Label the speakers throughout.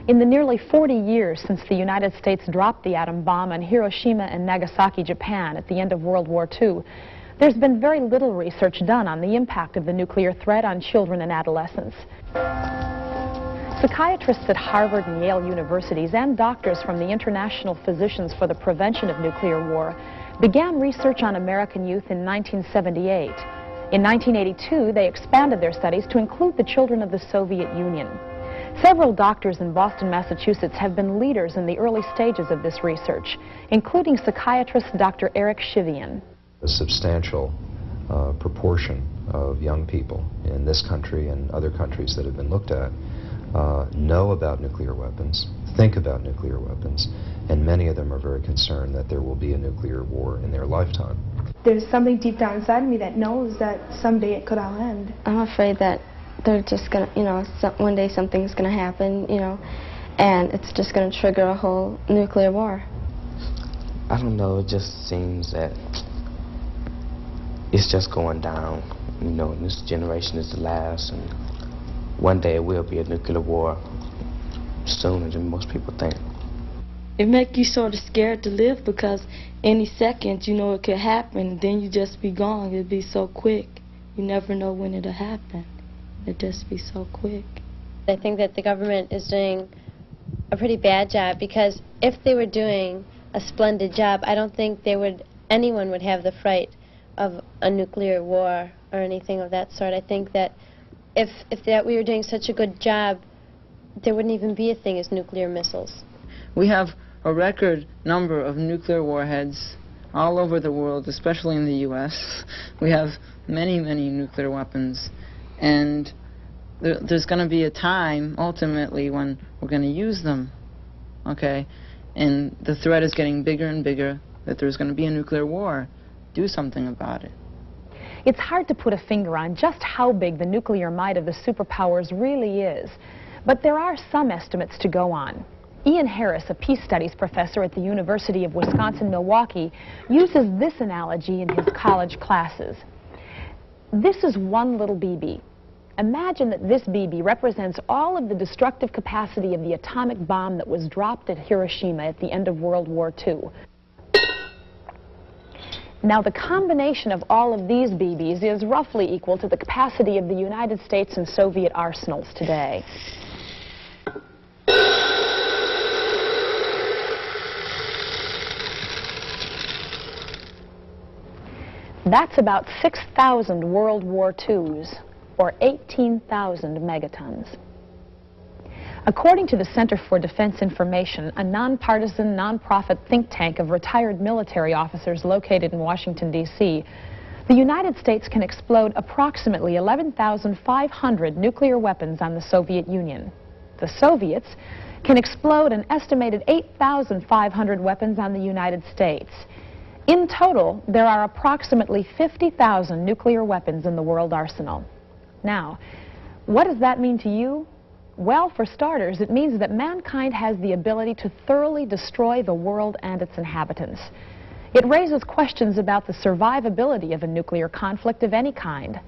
Speaker 1: In the nearly 40 years since the United States dropped the atom bomb on Hiroshima and Nagasaki, Japan at the end of World War II, there's been very little research done on the impact of the nuclear threat on children and adolescents. Psychiatrists at Harvard and Yale universities and doctors from the International Physicians for the Prevention of Nuclear War began research on American youth in 1978. In 1982, they expanded their studies to include the children of the Soviet Union. Several doctors in Boston, Massachusetts have been leaders in the early stages of this research, including psychiatrist Dr. Eric Shivian.
Speaker 2: A substantial proportion of young people in this country and other countries that have been looked at know about nuclear weapons, think about nuclear weapons, and many of them are very concerned that there will be a nuclear war in their lifetime.
Speaker 3: There's something deep down inside me that knows that someday it could all end.
Speaker 4: I'm afraid that they're just gonna, one day something's gonna happen, and it's just gonna trigger a whole nuclear war.
Speaker 5: I don't know, it just seems that it's just going down. This generation is the last, and one day it will be a nuclear war sooner than most people think.
Speaker 6: It makes you sort of scared to live because any second, it could happen, and then you just be gone. It'd be so quick. You never know when it'll happen. It'd just be so quick.
Speaker 7: I think that the government is doing a pretty bad job, because if they were doing a splendid job, I don't think anyone would have the fright of a nuclear war or anything of that sort. I think that if we were doing such a good job, there wouldn't even be a thing as nuclear missiles.
Speaker 8: We have a record number of nuclear warheads all over the world, especially in the U.S. We have many, many nuclear weapons, and there's going to be a time, ultimately, when we're going to use them, okay? And the threat is getting bigger and bigger that there's going to be a nuclear war. Do something about it.
Speaker 1: It's hard to put a finger on just how big the nuclear might of the superpowers really is, but there are some estimates to go on. Ian Harris, a peace studies professor at the University of Wisconsin-Milwaukee, uses this analogy in his college classes. This is one little BB. Imagine that this BB represents all of the destructive capacity of the atomic bomb that was dropped at Hiroshima at the end of World War II. Now, the combination of all of these BBs is roughly equal to the capacity of the United States and Soviet arsenals today. That's about 6,000 World War IIs, or 18,000 megatons. According to the Center for Defense Information, a nonpartisan, nonprofit think tank of retired military officers located in Washington, D.C., the United States can explode approximately 11,500 nuclear weapons on the Soviet Union. The Soviets can explode an estimated 8,500 weapons on the United States. In total, there are approximately 50,000 nuclear weapons in the world arsenal. Now, what does that mean to you? Well, for starters, it means that mankind has the ability to thoroughly destroy the world and its inhabitants. It raises questions about the survivability of a nuclear conflict of any kind,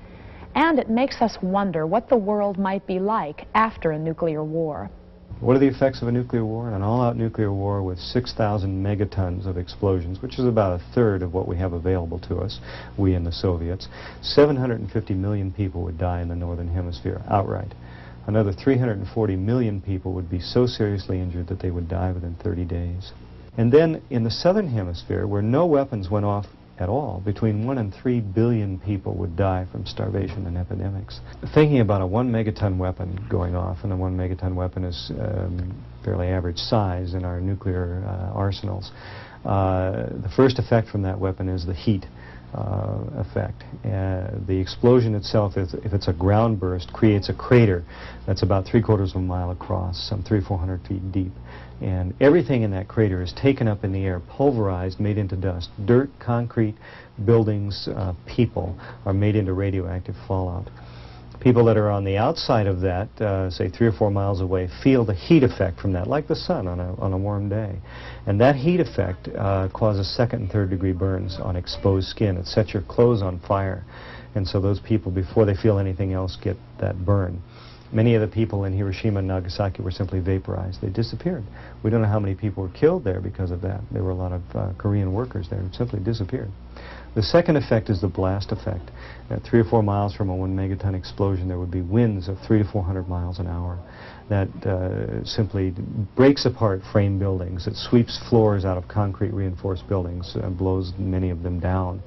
Speaker 1: and it makes us wonder what the world might be like after a nuclear war.
Speaker 9: What are the effects of a nuclear war? An all-out nuclear war with 6,000 megatons of explosions, which is about a third of what we have available to us, we and the Soviets. 750 million people would die in the Northern Hemisphere outright. Another 340 million people would be so seriously injured that they would die within 30 days. And then in the Southern Hemisphere, where no weapons went off at all, between 1 and 3 billion people would die from starvation and epidemics. Thinking about a 1 megaton weapon going off, and a 1 megaton weapon is fairly average size in our nuclear arsenals, the first effect from that weapon is the heat effect. The explosion itself, if it's a ground burst, creates a crater that's about 3/4 of a mile across, some 300-400 feet deep. And everything in that crater is taken up in the air, pulverized, made into dust. Dirt, concrete, buildings, people are made into radioactive fallout. People that are on the outside of that, say 3 or 4 miles away, feel the heat effect from that, like the sun on a warm day. And that heat effect causes 2nd and 3rd degree burns on exposed skin. It sets your clothes on fire. And so those people, before they feel anything else, get that burn. Many of the people in Hiroshima and Nagasaki were simply vaporized. They disappeared. We don't know how many people were killed there because of that. There were a lot of Korean workers there who simply disappeared. The second effect is the blast effect. At 3 or 4 miles from a 1 megaton explosion, there would be winds of 300 to 400 miles an hour. That simply breaks apart frame buildings. It sweeps floors out of concrete reinforced buildings, blows many of them down.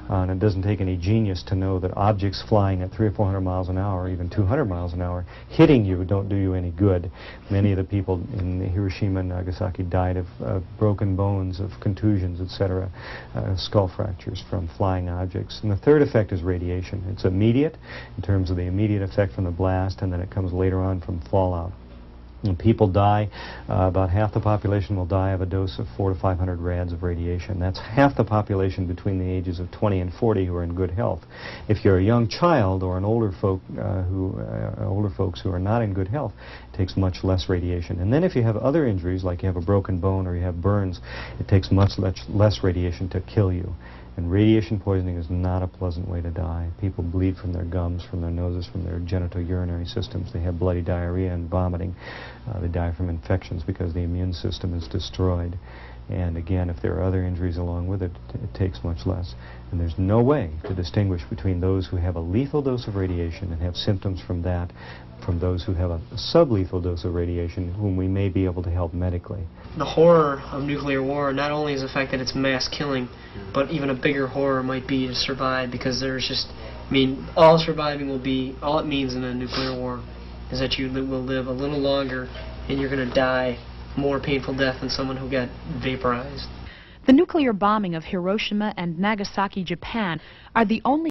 Speaker 9: And it doesn't take any genius to know that objects flying at 300 or 400 miles an hour, even 200 miles an hour, hitting you don't do you any good. Many of the people in Hiroshima and Nagasaki died of broken bones, of contusions, etc., skull fractures from flying objects. And the third effect is radiation. It's immediate in terms of the immediate effect from the blast, and then it comes later on from fallout. When people die, about half the population will die of a dose of 400 to 500 rads of radiation. That's half the population between the ages of 20 and 40 who are in good health. If you're a young child or an older folks who are not in good health, it takes much less radiation. And then if you have other injuries, like you have a broken bone or you have burns, it takes much less radiation to kill you. And radiation poisoning is not a pleasant way to die. People bleed from their gums, from their noses, from their genitourinary systems. They have bloody diarrhea and vomiting. They die from infections because the immune system is destroyed. And again, if there are other injuries along with it, it takes much less. And there's no way to distinguish between those who have a lethal dose of radiation and have symptoms from that from those who have a sublethal dose of radiation, whom we may be able to help medically.
Speaker 10: The horror of nuclear war not only is the fact that it's mass killing, but even a bigger horror might be to survive, because there's just, I mean, all surviving will be, all it means in a nuclear war is that you will live a little longer and you're going to die a more painful death than someone who got vaporized.
Speaker 1: The nuclear bombing of Hiroshima and Nagasaki, Japan, are the only